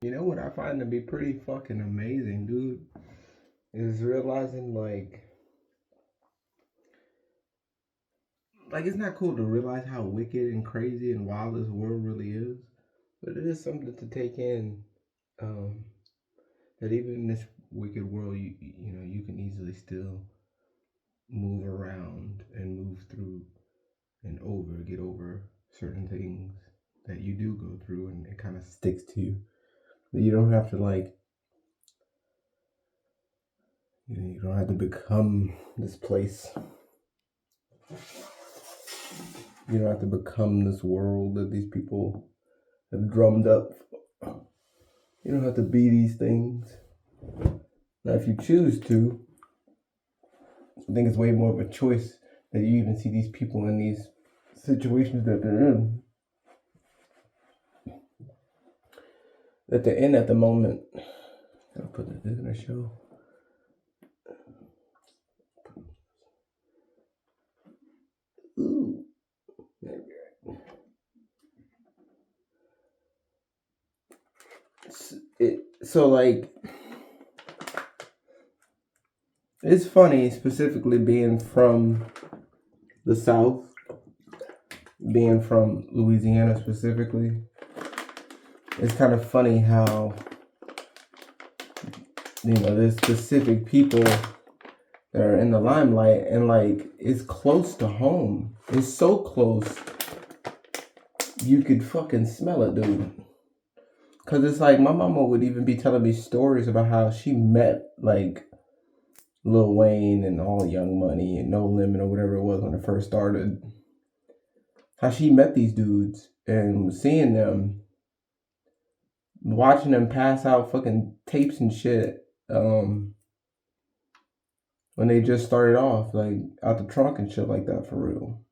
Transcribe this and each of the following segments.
You know what I find to be pretty fucking amazing, dude, is realizing like it's not cool to realize how wicked and crazy and wild this world really is, but it is something to take in. Um, that even in this wicked world, you know you can easily still move around and move through and get over certain things that you do go through, and it kind of sticks to you. That you don't have to you don't have to become this place. You don't have to become this world that these people have drummed up. You don't have to be these things. Now, if you choose to, I think it's way more of a choice that you even see these people in these situations that they're in. That they're in at the moment. I'll put this in a show. Ooh. So like, it's funny specifically being from the South, being from Louisiana specifically. It's kind of funny how, you know, there's specific people that are in the limelight, and like it's close to home. It's so close you could fucking smell it, dude. Cause it's like my mama would even be telling me stories about how she met like Lil Wayne and all Young Money and No Limit or whatever it was when it first started. How she met these dudes and seeing them, watching them pass out fucking tapes and shit. When they just started off, like out the trunk and shit like that, for real.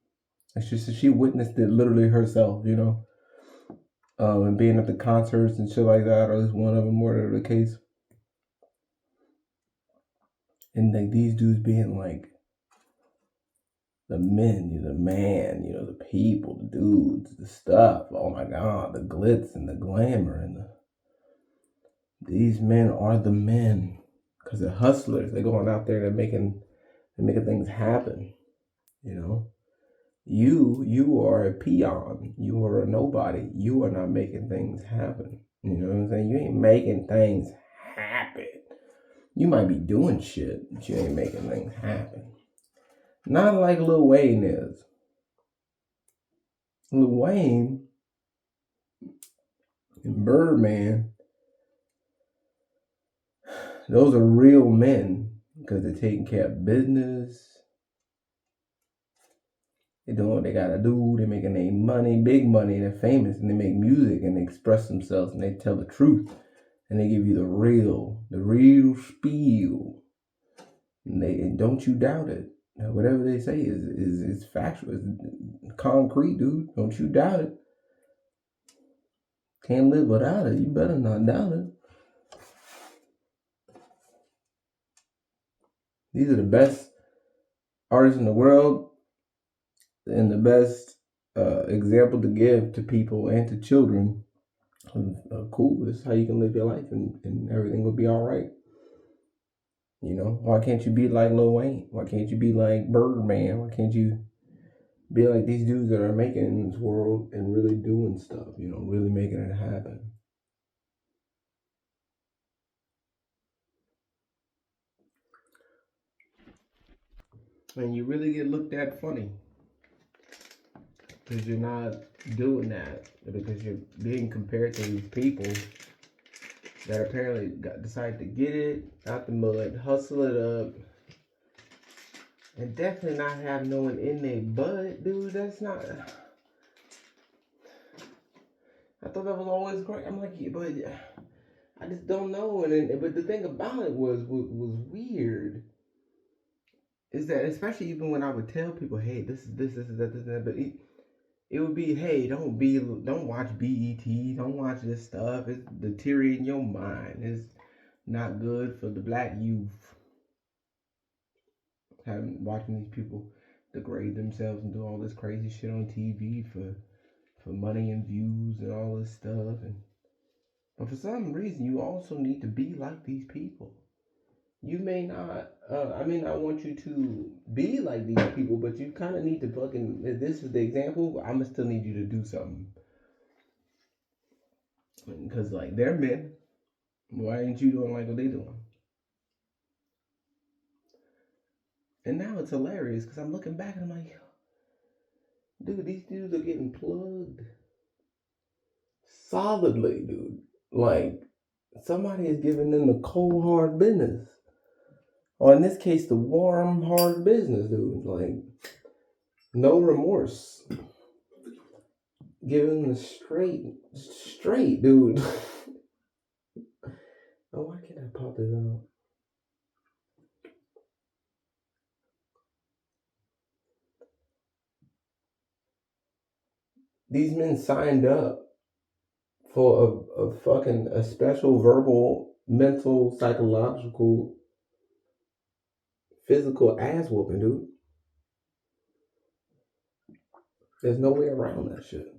And she witnessed it literally herself, you know, and being at the concerts and shit like that, or at least one of them, whatever the case. And like these dudes being like the men, you know, the man, you know, the people, the dudes, the stuff. Oh my god, the glitz and the glamour and these men are the men because they're hustlers. They're going out there. They're making things happen. You know, you are a peon. You are a nobody. You are not making things happen. You know what I'm saying? You ain't making things happen. You might be doing shit, but you ain't making things happen. Not like Lil Wayne is. Lil Wayne and Birdman, those are real men because they're taking care of business. They're doing what they gotta do. They're making their money, big money. They're famous and they make music and they express themselves and they tell the truth and they give you the real spiel. And don't you doubt it. Whatever they say is factual, is concrete, dude. Don't you doubt it. Can't live without it. You better not doubt it. These are the best artists in the world and the best example to give to people and to children. Cool, this is how you can live your life and everything will be all right. You know, why can't you be like Lil Wayne? Why can't you be like Birdman? Why can't you be like these dudes that are making this world and really doing stuff, you know, really making it happen? And you really get looked at funny because you're not doing that, because you're being compared to these people that apparently decided to get it out the mud, hustle it up, and definitely not have no one in their butt, dude. That's not. I thought that was always great. I'm like, yeah, but I just don't know. But the thing about it was weird. Is that especially even when I would tell people, hey, this is that, this, that, but it would be, hey, don't watch BET, don't watch this stuff. It's deteriorating your mind. It's not good for the black youth. Having watching these people degrade themselves and do all this crazy shit on TV for money and views and all this stuff, and But for some reason, you also need to be like these people. You may not, I may not want you to be like these people, but you kind of need to fucking, if this is the example, I'm gonna still need you to do something. Because, like, they're men. Why ain't you doing like what they doing? And now it's hilarious because I'm looking back and I'm like, dude, these dudes are getting plugged solidly, dude. Like, somebody is giving them the cold, hard business. Or in this case, the warm, hard business, dude. Like, no remorse. Giving them the straight, dude. Oh, why can't I pop this out? These men signed up for a fucking a special verbal, mental, psychological, physical ass whooping, dude. There's no way around that shit.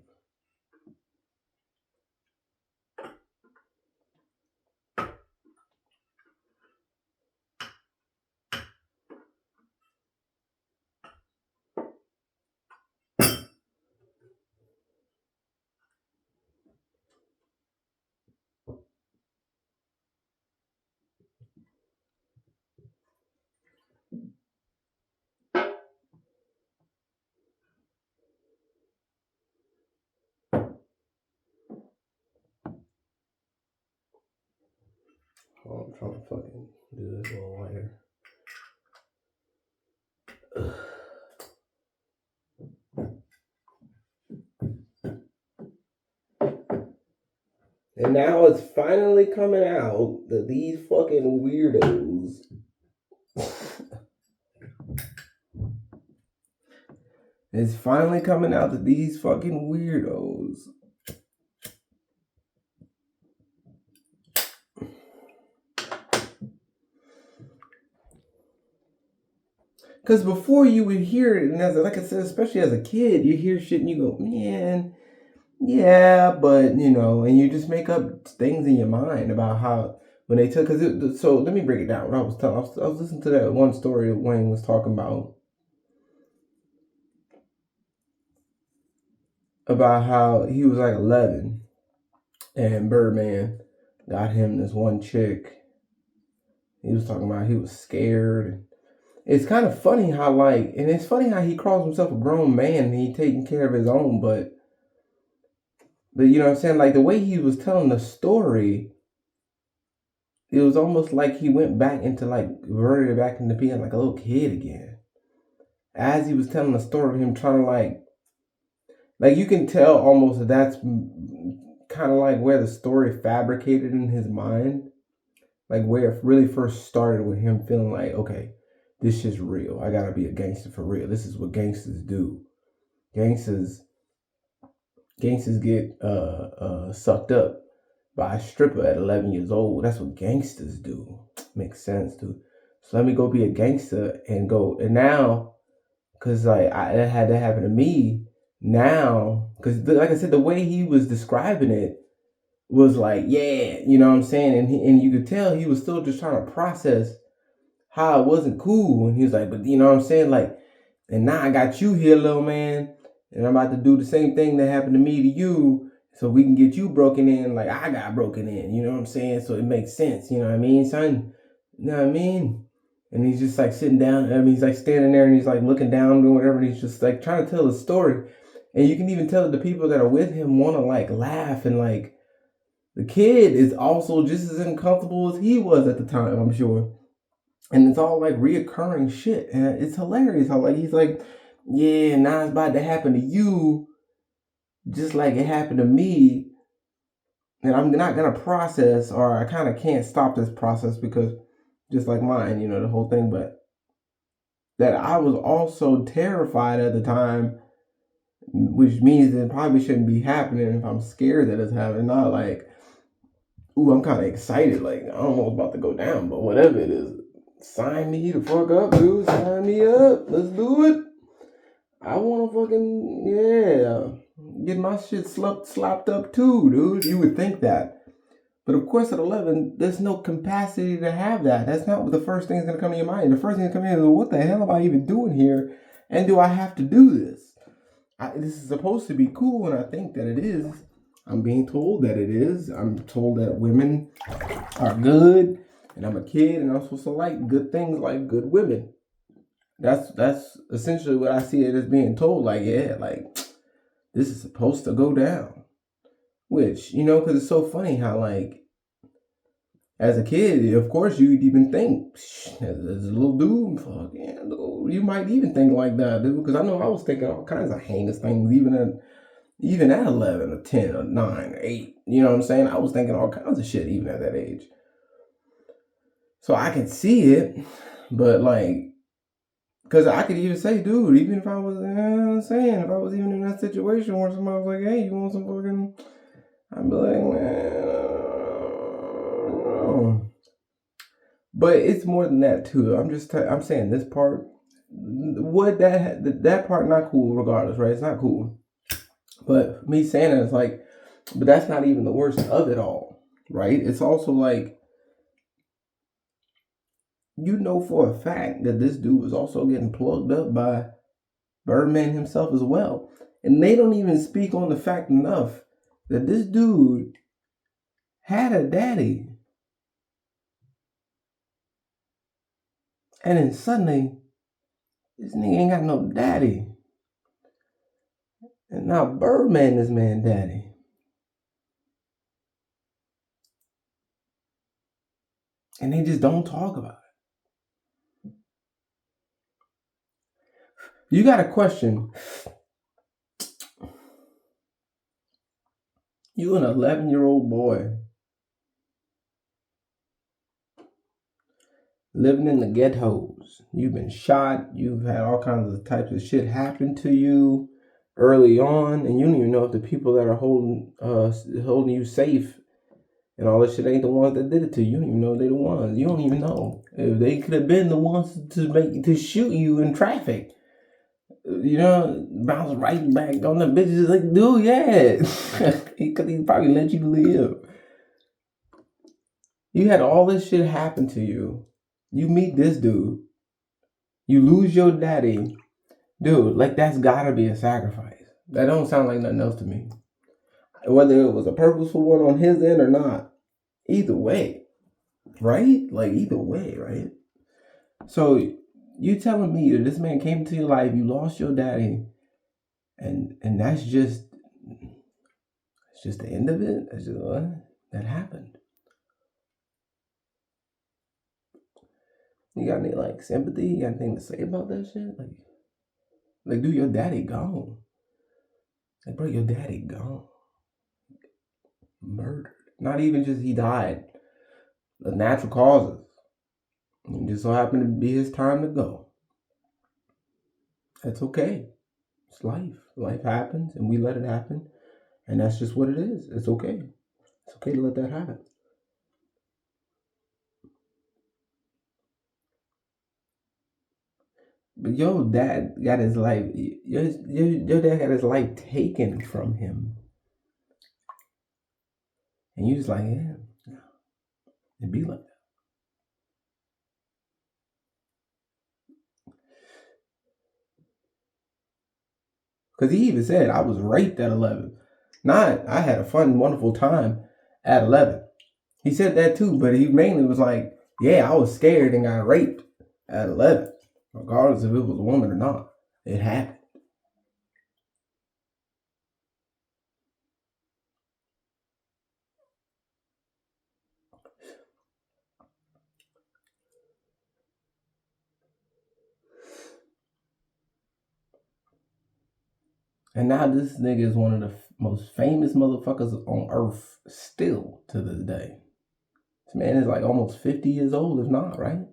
Oh, I'm trying to fucking do this a little lighter. And now it's finally coming out that these fucking weirdos. It's finally coming out that these fucking weirdos. Because before you would hear it, and like I said, especially as a kid, you hear shit and you go, man, yeah, but you know, and you just make up things in your mind about how when they took. So let me break it down. What I was telling, I was listening to that one story Wayne was talking about how he was like 11, and Birdman got him this one chick. He was talking about he was scared. It's kind of funny how and it's funny how he calls himself a grown man and he taking care of his own, but you know what I'm saying? Like the way he was telling the story, it was almost like he went back into reverted back into being like a little kid again. As he was telling the story of him trying to like you can tell almost that that's kind of like where the story fabricated in his mind. Like where it really first started with him feeling like, okay, this shit's real. I gotta be a gangster for real. This is what gangsters do. Gangsters get sucked up by a stripper at 11 years old. That's what gangsters do. Makes sense, dude. So let me go be a gangster and go. And now, because that had to happen to me. Now, because like I said, the way he was describing it was like, yeah, you know what I'm saying? And you could tell he was still just trying to process how it wasn't cool. And he was like, but you know what I'm saying? Like, and now I got you here, little man. And I'm about to do the same thing that happened to me to you. So we can get you broken in like I got broken in. You know what I'm saying? So it makes sense. You know what I mean, son? You know what I mean? And he's just like sitting down. I mean, he's like standing there and he's like looking down, doing whatever. And he's just like trying to tell the story. And you can even tell that the people that are with him want to like laugh. And like the kid is also just as uncomfortable as he was at the time, I'm sure. And it's all like reoccurring shit. And it's hilarious how like he's like, yeah, now it's about to happen to you just like it happened to me. And I'm not gonna process, or I kind of can't stop this process because just like mine, you know, the whole thing, but that I was also terrified at the time, which means that it probably shouldn't be happening if I'm scared that it's happening. Not like, ooh, I'm kind of excited, like I don't know what's about to go down, but whatever it is, sign me the fuck up, dude. Sign me up. Let's do it. I want to fucking, get my shit slapped up too, dude. You would think that. But of course, at 11, there's no capacity to have that. That's not what the first thing is going to come to your mind. The first thing that comes in is, what the hell am I even doing here? And do I have to do this? This is supposed to be cool, and I think that it is. I'm being told that it is. I'm told that women are good, and I'm a kid, and I'm supposed to like good things like good women. That's essentially what I see it as being told. Like, yeah, like, this is supposed to go down. Which, because it's so funny how, like, as a kid, of course, you'd even think, as a little dude, fuck, yeah, you might even think like that, dude. Because I know I was thinking all kinds of heinous things, even at 11 or 10 or 9 or 8. You know what I'm saying? I was thinking all kinds of shit even at that age. So I can see it, but like, because I could even say, dude, even if I was, if I was even in that situation where somebody was like, hey, you want some fucking, I'd be like, man. But it's more than that too. I'm saying this part, that part not cool regardless, right? It's not cool. But me saying it, it's like, but that's not even the worst of it all, right? It's also like, for a fact that this dude was also getting plugged up by Birdman himself as well. And they don't even speak on the fact enough that this dude had a daddy. And then suddenly, this nigga ain't got no daddy. And now Birdman is man daddy. And they just don't talk about it. You got a question. You an 11-year-old boy living in the ghettos. You've been shot. You've had all kinds of types of shit happen to you early on, and you don't even know if the people that are holding you safe and all that shit ain't the ones that did it to you. You don't even know they the ones. You don't even know if they could have been the ones to shoot you in traffic. Bounce right back on the bitches. Like, dude, yeah, because he probably let you live. You had all this shit happen to you. You meet this dude. You lose your daddy. Dude, like, that's gotta be a sacrifice. That don't sound like nothing else to me. Whether it was a purposeful one on his end or not. Either way. Right? Like, either way, right? So, you telling me that this man came into your life, you lost your daddy, and that's just... It's just the end of it? It's just what? That happened. You got any, like, sympathy? You got anything to say about that shit? Like, dude, your daddy gone. Like, bro, your daddy gone. Murdered. Not even just he died. The natural causes. It just so happened to be his time to go. That's okay. It's life. Life happens, and we let it happen. And that's just what it is. It's okay. It's okay to let that happen. But your dad got his life. Your dad got his life taken from him. And you just like, yeah, it'd be like that. Because he even said, I was raped at 11. Not, I had a fun, wonderful time at 11. He said that too, but he mainly was like, yeah, I was scared and got raped at 11. Regardless if it was a woman or not. It happened. And now this nigga is one of the most famous motherfuckers on earth still to this day. This man is like almost 50 years old, if not, right?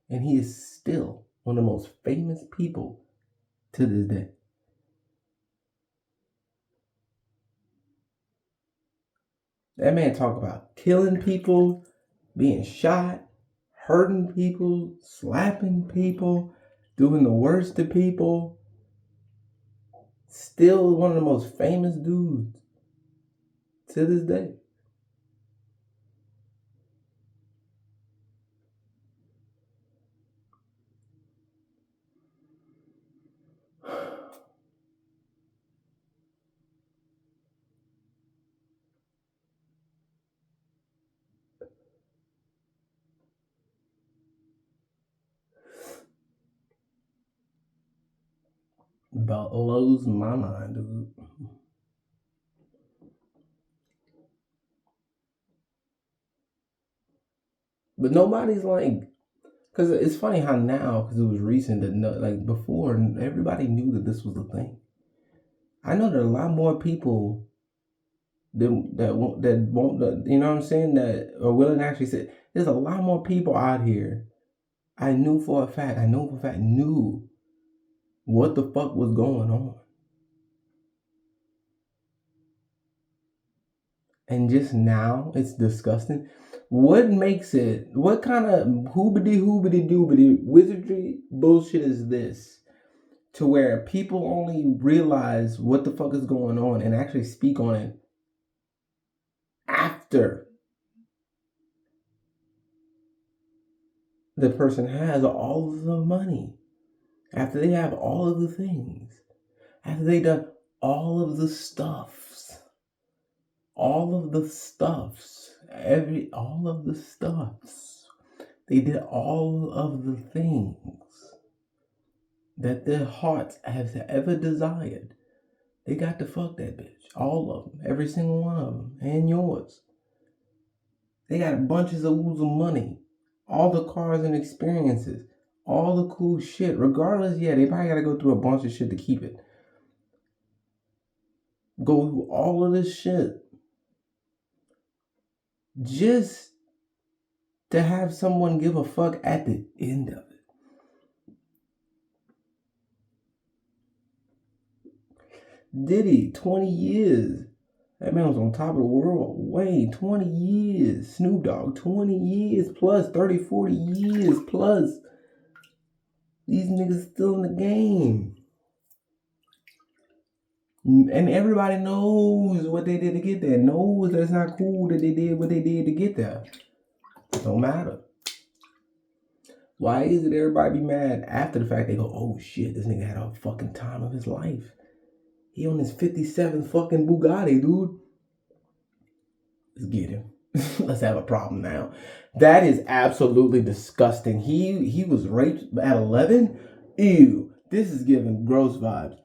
And he is still one of the most famous people to this day. That man talk about killing people, being shot, hurting people, slapping people, doing the worst to people. Still one of the most famous dudes to this day. about blows my mind, dude. But nobody's like, because it's funny how now, because it was recent, that like before, everybody knew that this was a thing. I know there are a lot more people that won't, you know what I'm saying, that are willing to actually say. There's a lot more people out here. I know for a fact knew what the fuck was going on. And just now, it's disgusting. What makes it, what kind of hoobity doobity wizardry bullshit is this? To where people only realize what the fuck is going on and actually speak on it after the person has all of the money, after they have all of the things, after they done all of the stuffs, all of the stuffs, all of the stuffs. They did all of the things that their hearts have ever desired. They got to fuck that bitch. All of them. Every single one of them. And yours. They got bunches of oodles of money. All the cars and experiences. All the cool shit. Regardless, yeah, they probably got to go through a bunch of shit to keep it. Go through all of this shit. Just to have someone give a fuck at the end of it. Diddy, 20 years. That man was on top of the world. Wayne, 20 years. Snoop Dogg, 20 years plus. 30, 40 years plus. These niggas still in the game. And everybody knows what they did to get there. Knows that it's not cool that they did what they did to get there. Don't matter. Why is it everybody be mad after the fact? They go, oh shit, this nigga had a fucking time of his life. He on his 57th fucking Bugatti, dude. Let's get him. Let's have a problem now. That is absolutely disgusting. He was raped at 11? Ew. This is giving gross vibes.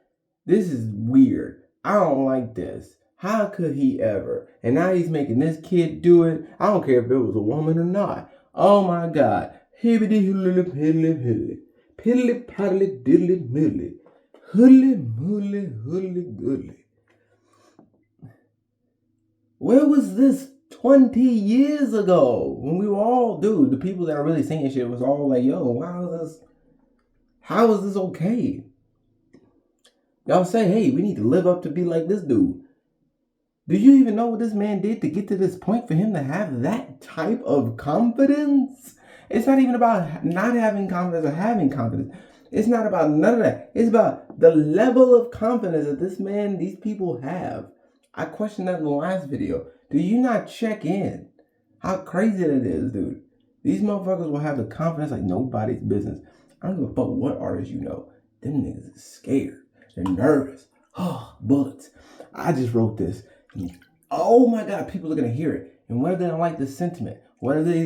This is weird. I don't like this. How could he ever? And now he's making this kid do it. I don't care if it was a woman or not. Oh my God. Hibbity hoolly piddly piddly. Piddly paddly diddly middly. Hoodly moodly hoodly goodly. Where was this 20 years ago? When we were all, dude, the people that are really saying shit was all like, yo, how is this okay? Y'all say, hey, we need to live up to be like this dude. Do you even know what this man did to get to this point for him to have that type of confidence? It's not even about not having confidence or having confidence. It's not about none of that. It's about the level of confidence that these people have. I questioned that in the last video. Do you not check in? How crazy that is, dude. These motherfuckers will have the confidence like nobody's business. I don't give a fuck what artist you know. Them niggas is scared. They're nervous. Oh, bullets. I just wrote this. Oh my God, people are gonna hear it. And whether they don't like the sentiment, whether they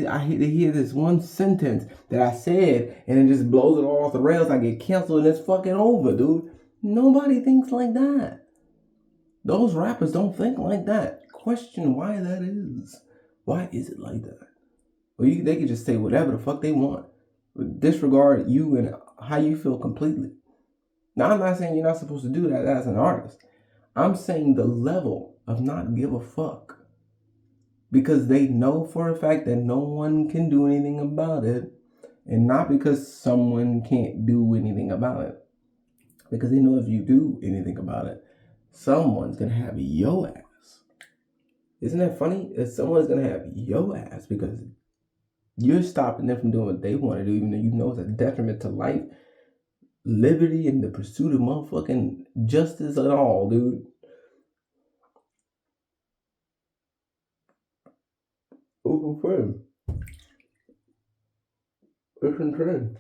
hear this one sentence that I said and it just blows it all off the rails, I get canceled and it's fucking over, dude. Nobody thinks like that. Those rappers don't think like that. Question why that is. Why is it like that? Or they can just say whatever the fuck they want. Disregard you and how you feel completely. Now, I'm not saying you're not supposed to do that as an artist. I'm saying the level of not give a fuck. Because they know for a fact that no one can do anything about it. And not because someone can't do anything about it. Because they know if you do anything about it, someone's going to have your ass. Isn't that funny? If someone's going to have your ass because you're stopping them from doing what they want to do, even though you know it's a detriment to life, liberty, and the pursuit of motherfucking justice and all, dude. Open friend. Open friend.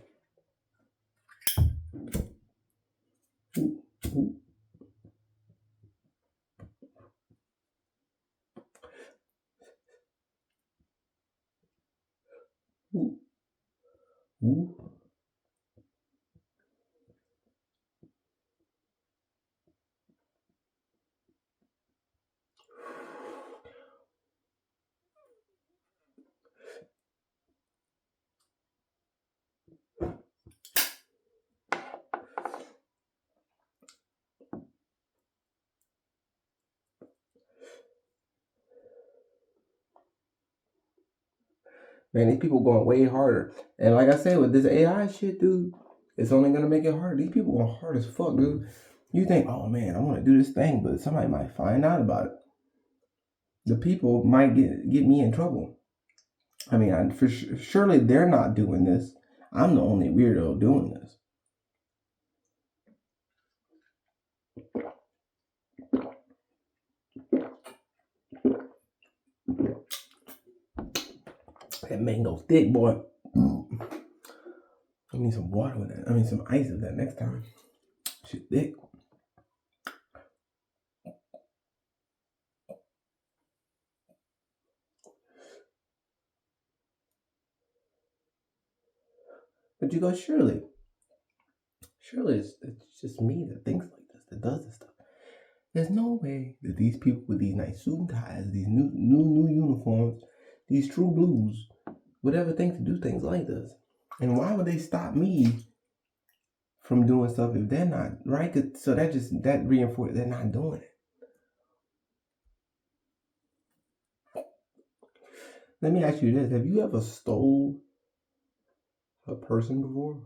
Man, these people going way harder. And like I said, with this AI shit, dude, it's only gonna make it harder. These people going hard as fuck, dude. You think, oh man, I want to do this thing, but somebody might find out about it. The people might get me in trouble. I mean, surely they're not doing this. I'm the only weirdo doing this. That mango thick, boy. I need some water with that. I mean, some ice with that next time. Shit thick. But you go, surely it's just me that thinks like this, that does this stuff. There's no way that these people with these nice suit and ties, these new uniforms, these true blues, would ever think to do things like this. And why would they stop me from doing stuff if they're not, right? So that reinforces they're not doing it. Let me ask you this: have you ever stole a person before?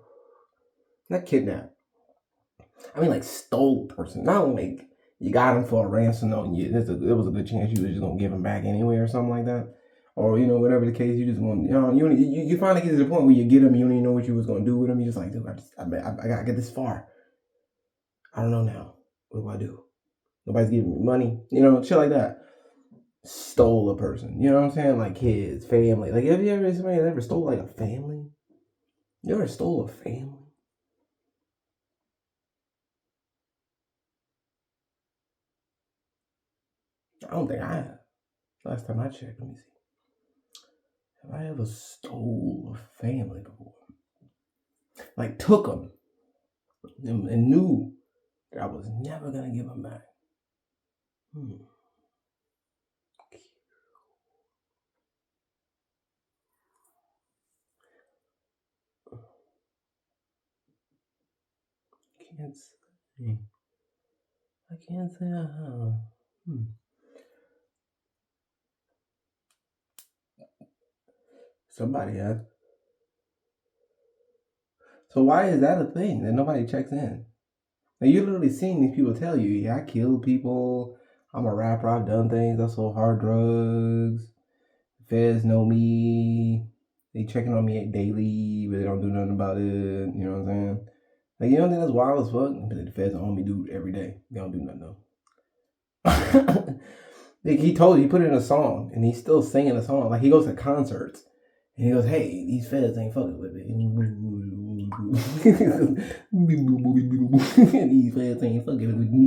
Not kidnapped. I mean, like stole a person. Not like you got him for a ransom note, and there was a good chance you were just gonna give him back anyway, or something like that, or whatever the case. You just want, you finally get to the point where you get him, you don't even know what you was gonna do with him. You're just like, dude, I gotta get this far. I don't know now. What do I do? Nobody's giving me money, shit like that. Stole a person, you know what I'm saying? Like kids, family. Like, have you ever somebody that ever stole like a family? You ever stole a family? I don't think I have. Last time I checked, let me see. Have I ever stole a family before? Like took them and knew that I was never gonna give them back. Can't say. I can't say I have. Somebody has. So why is that a thing that nobody checks in? Now you're literally seeing these people tell you, yeah, I killed people. I'm a rapper. I've done things. I sold hard drugs. Feds know me. They checking on me daily, but they don't do nothing about it. You know what I'm saying? Like, you don't think that's wild as fuck? The feds on me, dude, every day. They don't do nothing though. Like he put it in a song, and he's still singing the song. Like he goes to concerts, and he goes, "Hey, these feds ain't fucking with me." And these feds ain't fucking with me.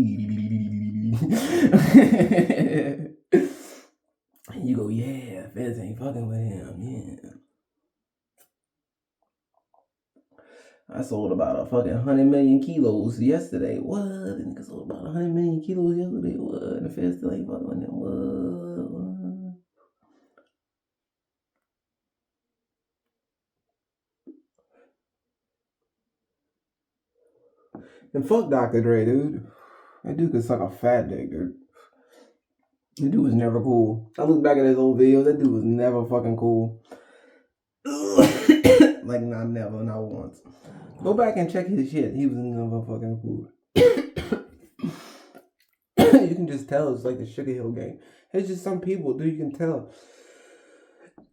And you go, "Yeah, feds ain't fucking with him." Yeah. I sold about a fucking 100 million kilos yesterday. What? The nigga sold about 100 million kilos yesterday. What? And the feds still ain't fucking with him. What? And fuck Dr. Dre, dude. That dude could suck a fat dick, dude. That dude was never cool. I look back at his old videos. That dude was never fucking cool. Like, not never, not once. Go back and check his shit. He was never fucking cool. You can just tell it's like the Sugar Hill Gang. It's just some people, dude, you can tell.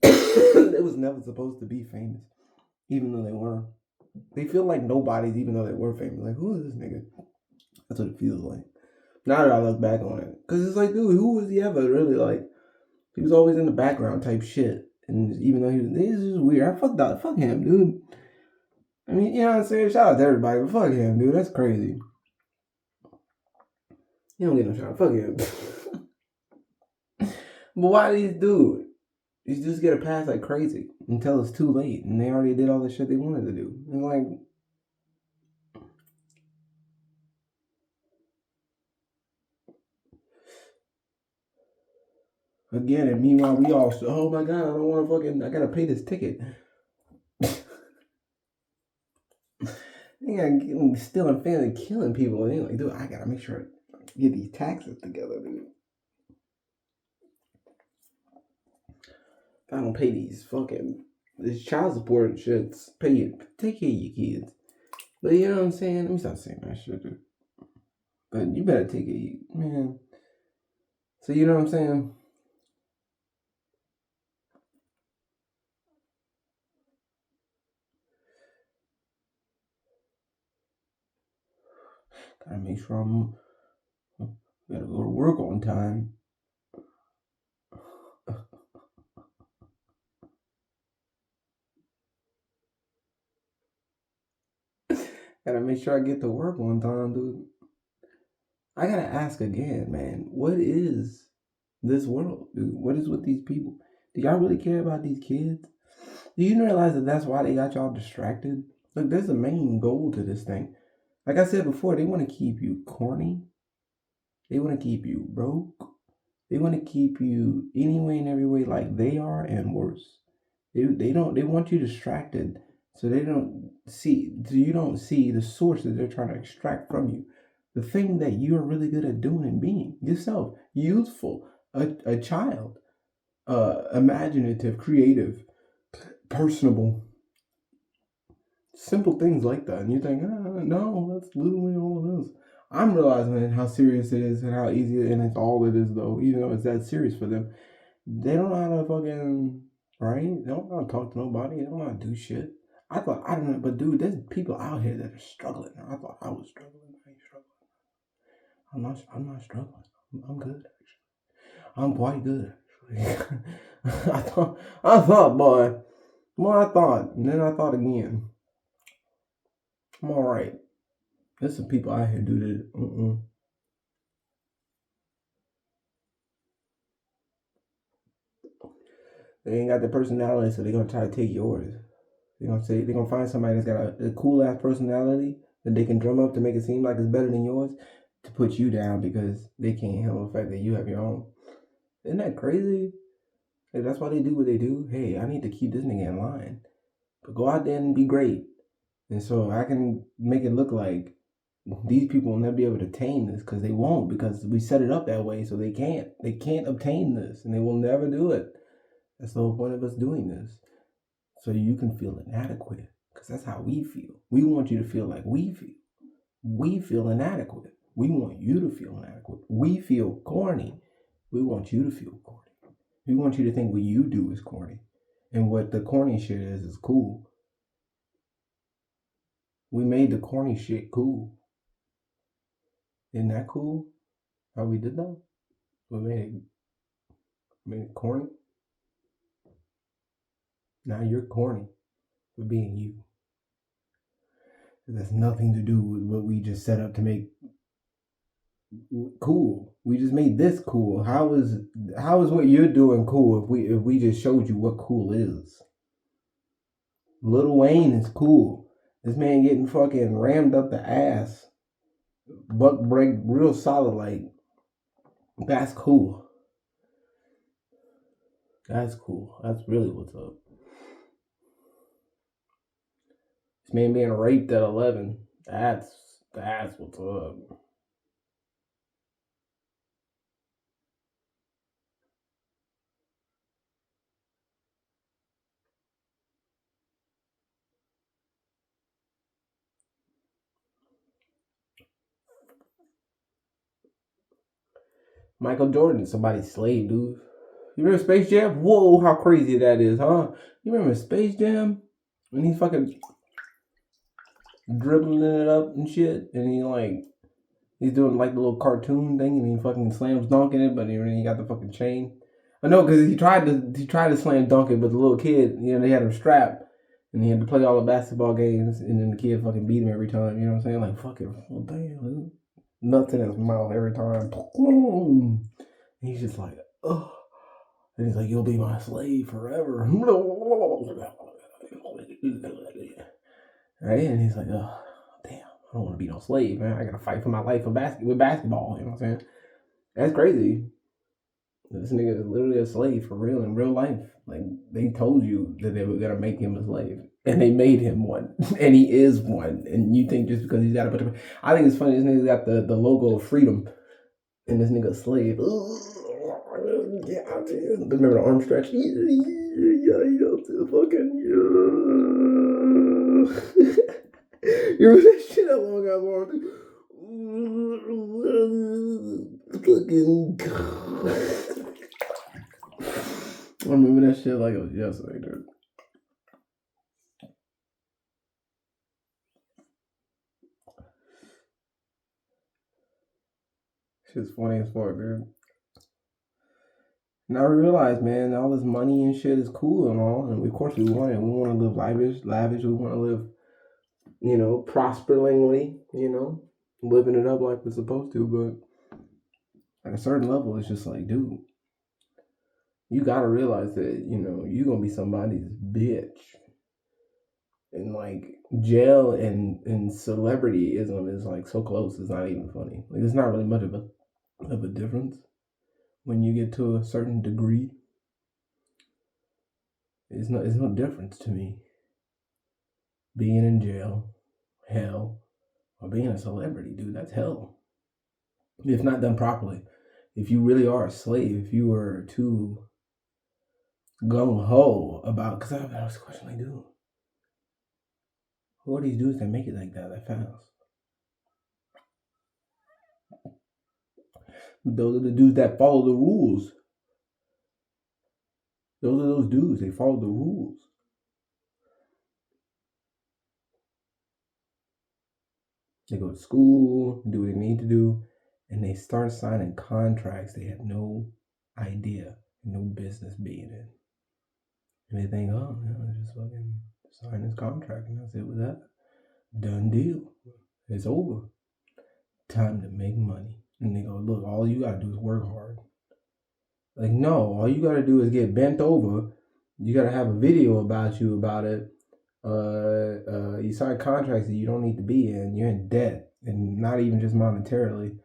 It was never supposed to be famous, even though they were. They feel like nobodies, even though they were famous. Like, who is this nigga? That's what it feels like. Now that I look back on it. Because it's like, dude, who was he ever really like? He was always in the background type shit. And even though he's just weird. Fuck him, dude. I mean, you know what I'm saying? Shout out to everybody, but fuck him, dude. That's crazy. You don't get no shout. Fuck him. But why these dudes? These dudes get a pass like crazy until it's too late. And they already did all the shit they wanted to do. And like... Again, and meanwhile, we all still, oh my god, I don't want to fucking, I gotta pay this ticket. They got stealing family, killing people. And like, dude, I gotta make sure I get these taxes together, dude. If I don't pay these fucking It's child support and shit. Pay it. Take care of your kids. But you know what I'm saying? Let me stop saying that shit, dude. But you better take it, man. So you know what I'm saying? Gotta make sure gotta go to work on time. Gotta make sure I get to work on time, dude. I gotta ask again, man. What is this world, dude? What is with these people? Do y'all really care about these kids? Do you realize that that's why they got y'all distracted? Look, there's a main goal to this thing. Like I said before, they want to keep you corny. They want to keep you broke. They want to keep you any way and every way like they are and worse. They want you distracted so you don't see the source that they're trying to extract from you. The thing that you're really good at doing and being yourself, youthful, a child, imaginative, creative, personable, simple things like that. And you think, no, that's literally all it is. I'm realizing how serious it is and how easy and it's all it is though, even though it's that serious for them. They don't know how to fucking right. They don't know how to talk to nobody. They don't know how to do shit. I don't know, but dude, there's people out here that are struggling. I thought I was struggling. I ain't struggling. I'm not struggling. I'm good actually. I'm quite good actually. I thought, boy. Well, I thought, and then I thought again. I'm all right. There's some people out here do that. They ain't got the personality, so they're gonna try to take yours. They're gonna find somebody that's got a cool ass personality that they can drum up to make it seem like it's better than yours to put you down because they can't handle the fact that you have your own. Isn't that crazy? Like, that's why they do what they do. Hey, I need to keep this nigga in line. But go out there and be great. And so I can make it look like these people will never be able to attain this because they won't, because we set it up that way so they can't obtain this and they will never do it. That's the whole point of us doing this. So you can feel inadequate because that's how we feel. We want you to feel like we feel. We feel inadequate. We want you to feel inadequate. We feel corny. We want you to feel corny. We want you to think what you do is corny. And what the corny shit is cool. We made the corny shit cool. Isn't that cool? How we did that? We made it corny. Now you're corny for being you. It has nothing to do with what we just set up to make cool. We just made this cool. How is what you're doing cool if we just showed you what cool is? Lil Wayne is cool. This man getting fucking rammed up the ass, buck break real solid, like that's cool. That's cool. That's really what's up. This man being raped at 11. That's what's up. Michael Jordan, somebody's slave, dude. You remember Space Jam? Whoa, how crazy that is, huh? You remember Space Jam? When he's fucking dribbling it up and shit, and he's doing like the little cartoon thing, and he fucking slams dunking it, but he got the fucking chain. I know because he tried to slam dunk it, but the little kid, they had him strapped, and he had to play all the basketball games, and then the kid fucking beat him every time. You know what I'm saying? Like fucking, well, damn, dude. Nuts in his mouth every time. And he's just like, ugh. And he's like, you'll be my slave forever. Right? And he's like, oh, damn, I don't want to be no slave, man. I gotta fight for my life with basketball. You know what I'm saying? That's crazy. This nigga is literally a slave for real in real life. Like, they told you that they were gonna make him a slave. And they made him one. And he is one. And you think just because he's got a bunch of... I think it's funny, this nigga's got the logo of freedom. And this nigga a slave. Remember the arm stretch? yo, to fucking you remember that shit that long ass fucking. I remember that shit like it was yesterday, dude. Shit's funny as fuck, dude. Now I realize, man, all this money and shit is cool and all, and of course we want it. We want to live lavish. We want to live, prosperingly, living it up like we're supposed to. But at a certain level, it's just like, dude, you gotta realize that you're gonna be somebody's bitch, and like jail and celebrityism is like so close. It's not even funny. Like it's not really much of a difference when you get to a certain degree. It's no difference to me. Being in jail, hell, or being a celebrity, dude, that's hell. If not done properly. If you really are a slave, if you were too gung ho about, because I was questioning, like, dude, who are these dudes that make it like that fast? Those are the dudes that follow the rules. Those are those dudes. They follow the rules. They go to school, do what they need to do, and they start signing contracts they have no idea, no business being in. And they think, oh, just fucking sign this contract and that's it with that. Done deal. It's over. Time to make money. And they go, look, all you gotta do is work hard. Like, no, all you gotta do is get bent over. You gotta have a video about it. You sign contracts that you don't need to be in. You're in debt, and not even just monetarily.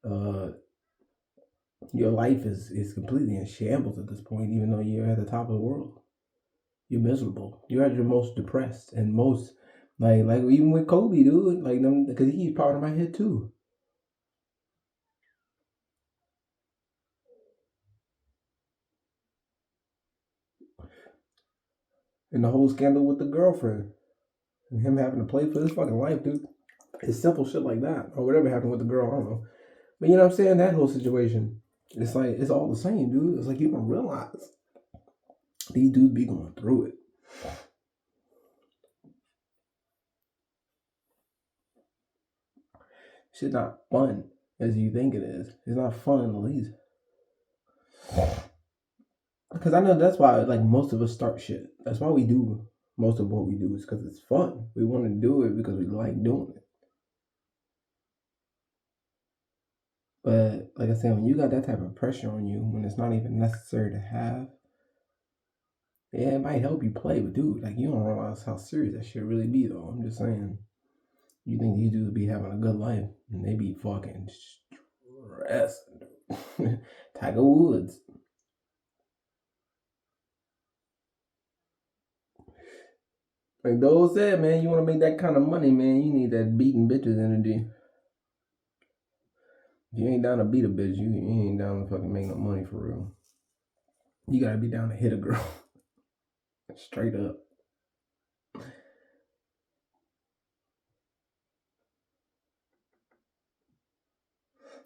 Your life is completely in shambles at this point, even though you're at the top of the world. You're miserable. You're at your most depressed and most like even with Kobe, dude, like them, because he's part of my head too. And the whole scandal with the girlfriend and him having to play for his fucking life, dude. It's simple shit like that, or whatever happened with the girl. I don't know, but you know what I'm saying. That whole situation, it's like it's all the same, dude. It's like you don't realize these dudes be going through it. Shit's not fun as you think it is. It's not fun in the least. Because I know that's why, like, most of us start shit. That's why we do most of what we do, is because it's fun. We want to do it because we like doing it. But like I said, when you got that type of pressure on you, when it's not even necessary to have, yeah, it might help you play. But dude, like, you don't realize how serious that shit really be, though. I'm just saying. You think these dudes be having a good life, and they be fucking stressed. Tiger Woods. Like Dole said, man, you want to make that kind of money, man, you need that beating bitches energy. If you ain't down to beat a bitch, you ain't down to fucking make no money for real. You gotta be down to hit a girl. Straight up.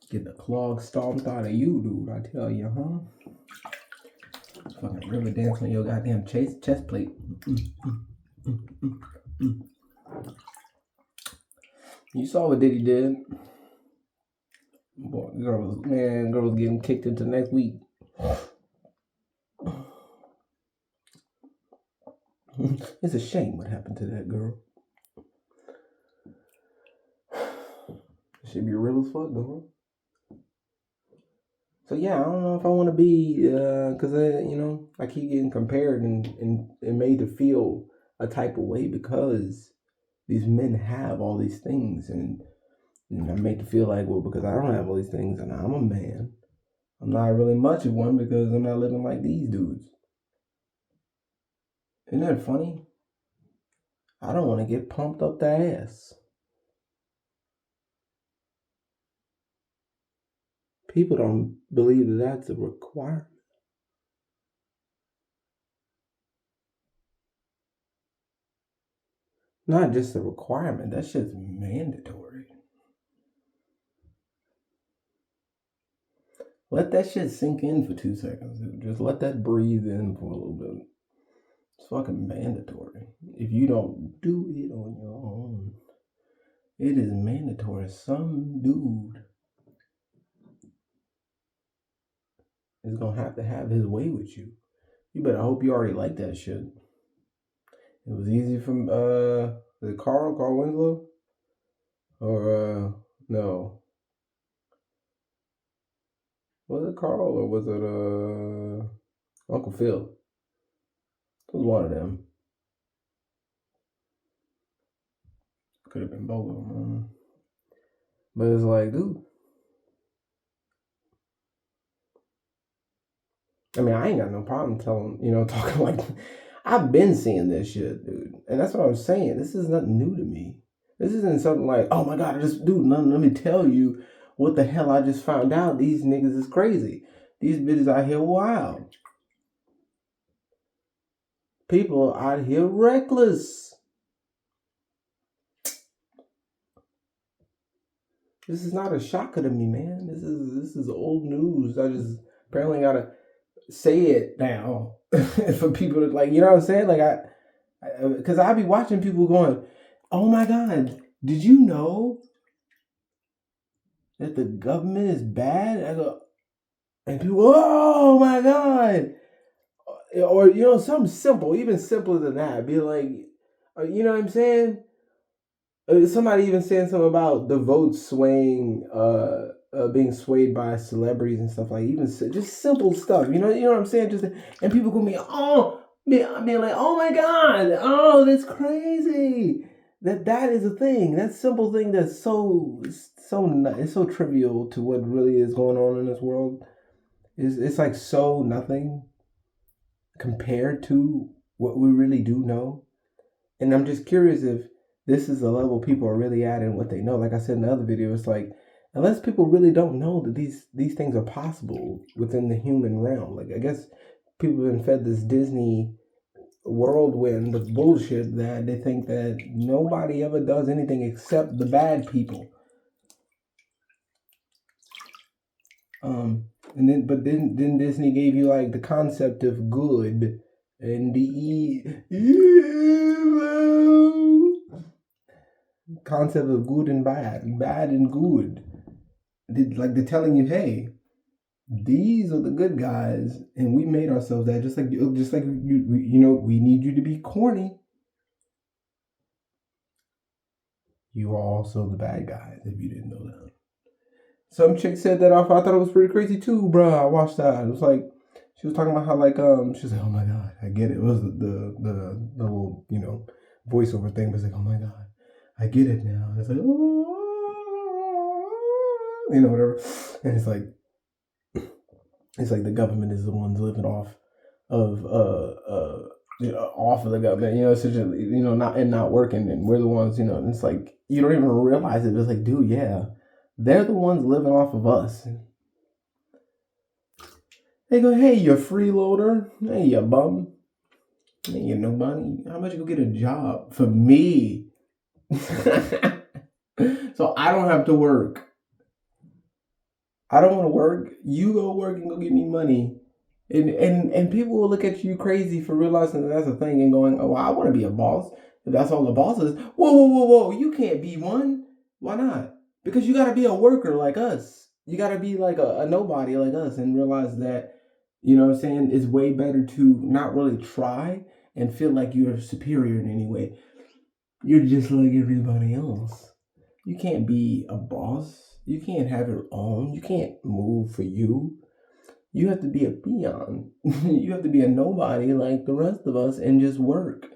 Get the clog stomped out of you, dude. I tell you, huh? Fucking river dance on your goddamn chest plate. You saw what Diddy did. Boy, girls getting kicked into next week. It's a shame what happened to that girl. Should be real as fuck, though. So yeah, I don't know if I want to be, because I keep getting compared and made to feel a type of way because these men have all these things, and I'm made to feel like, well, because I don't have all these things and I'm a man, I'm not really much of one because I'm not living like these dudes. Isn't that funny? I don't want to get pumped up the ass. People don't believe that that's a requirement. Not just a requirement, that shit's mandatory. Let that shit sink in for 2 seconds. Just let that breathe in for a little bit. It's fucking mandatory. If you don't do it on your own, it is mandatory. Some dude is gonna have to have his way with you. You better hope you already like that shit. It was easy from the Carl Winslow? Or no. Was it Carl or was it Uncle Phil? It was one of them. Could have been both of them. But it's like, dude. I mean, I ain't got no problem telling, talking like, I've been seeing this shit, dude. And that's what I was saying. This is nothing new to me. This isn't something like, oh my God, dude, let me tell you what the hell I just found out. These niggas is crazy. These bitches out here wild. People out here reckless. This is not a shocker to me, man. This is old news. I just apparently gotta say it now for people to like, you know what I'm saying? Like because I be watching people going, oh my God, did you know that the government is bad? I go, and people, oh my God. Or, something simple, even simpler than that. Be like, you know what I'm saying? Somebody even saying something about the votes swaying, being swayed by celebrities and stuff like even just simple stuff. You know what I'm saying? Just and people gonna be like, oh my God, oh that's crazy. That is a thing. That simple thing that's it's so trivial to what really is going on in this world. It's like so nothing compared to what we really do know. And I'm just curious if this is the level people are really at and what they know. Like I said in the other video, it's like, unless people really don't know that these things are possible within the human realm. Like, I guess people have been fed this Disney whirlwind of bullshit that they think that nobody ever does anything except the bad people. But then Disney gave you like the concept of good and the concept of good and bad and good. They're telling you, hey, these are the good guys, and we made ourselves that. Just like we need you to be corny. You are also the bad guys if you didn't know that. Some chick said that off. I thought it was pretty crazy too, bro. I watched that. It was like she was talking about how she was like, oh my God, I get it. It was the little voiceover thing, but it's like, oh my God, I get it now. And it's like, oh, whatever. And it's like the government is the ones living off of off of the government, essentially, not working, and we're the ones, and it's like you don't even realize it. It's like, dude, yeah, they're the ones living off of us. They go, hey, you freeloader, hey, you bum, hey, you nobody. How about you go get a job for me, so I don't have to work. I don't want to work. You go work and go get me money. And people will look at you crazy for realizing that that's a thing and going, oh, I want to be a boss. If that's all the boss is, whoa, you can't be one. Why not? Because you got to be a worker like us. You got to be like a nobody like us and realize that, it's way better to not really try and feel like you're superior in any way. You're just like everybody else. You can't be a boss. You can't have your own. You can't move for you. You have to be a peon. You have to be a nobody like the rest of us and just work.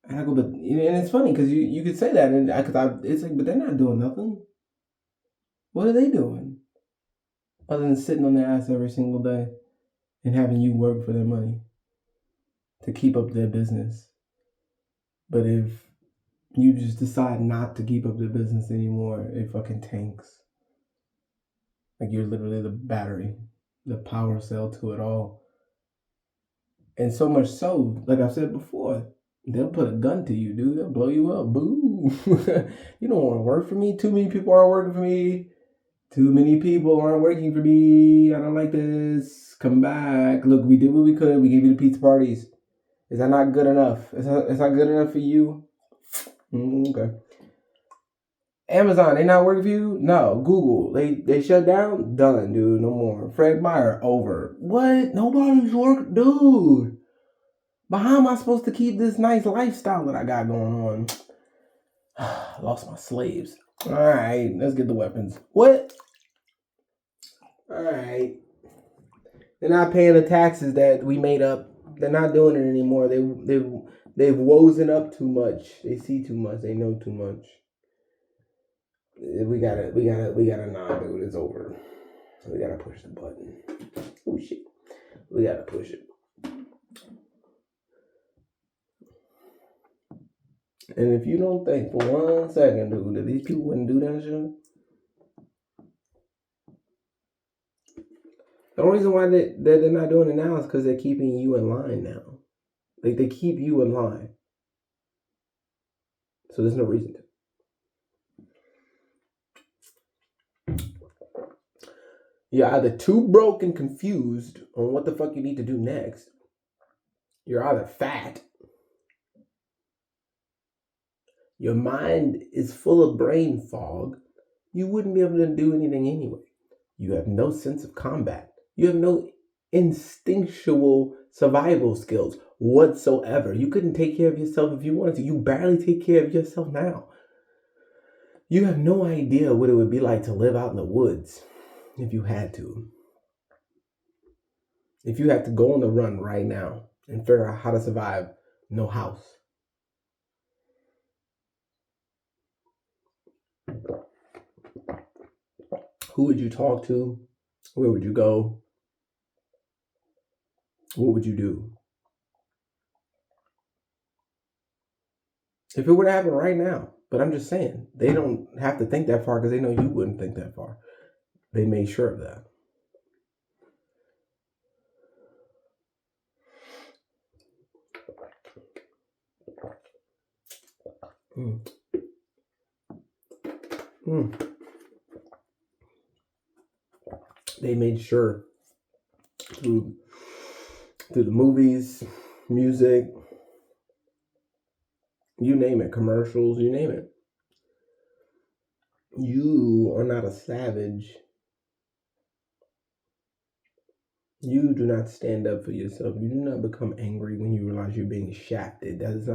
And I go, and it's funny because you could say that, and it's like, but they're not doing nothing. What are they doing other than sitting on their ass every single day and having you work for their money to keep up their business? But if you just decide not to keep up their business anymore, it fucking tanks. Like you're literally the battery, the power cell to it all. And so much so, like I've said before, They'll put a gun to you, dude. They'll blow you up. Boo. You don't want to work for me. Too many people aren't working for me. Too many people aren't working for me. I don't like this. Come back. Look, we did what we could. We gave you the pizza parties. Is that not good enough? It's not good enough for you? Okay. Amazon, they not working for you? No. Google, they shut down? Done, dude. No more. Fred Meyer, over. What? Nobody's working? Dude. But how am I supposed to keep this nice lifestyle that I got going on? Lost my slaves. Alright, let's get the weapons. What? Alright. They're not paying the taxes that we made up. They're not doing it anymore. They've wozen up too much. They see too much. They know too much. We gotta nah, dude. It's over. We gotta push the button. Oh shit. We gotta push it. And if you don't think for 1 second, dude, that these people wouldn't do that shit, the only reason why they're not doing it now is because they're keeping you in line now. Like, they keep you in line. So there's no reason to. You're either too broke and confused on what the fuck you need to do next. You're either fat. Your mind is full of brain fog. You wouldn't be able to do anything anyway. You have no sense of combat. You have no instinctual survival skills whatsoever. You couldn't take care of yourself if you wanted to. You barely take care of yourself now. You have no idea what it would be like to live out in the woods if you had to. If you had to go on the run right now and figure out how to survive, no house. Who would you talk to? Where would you go? What would you do? If it were to happen right now, but I'm just saying, they don't have to think that far because they know you wouldn't think that far. They made sure of that. They made sure through the movies, music, you name it, commercials, you name it. You are not a savage. You do not stand up for yourself. You do not become angry when you realize you're being shafted. That is not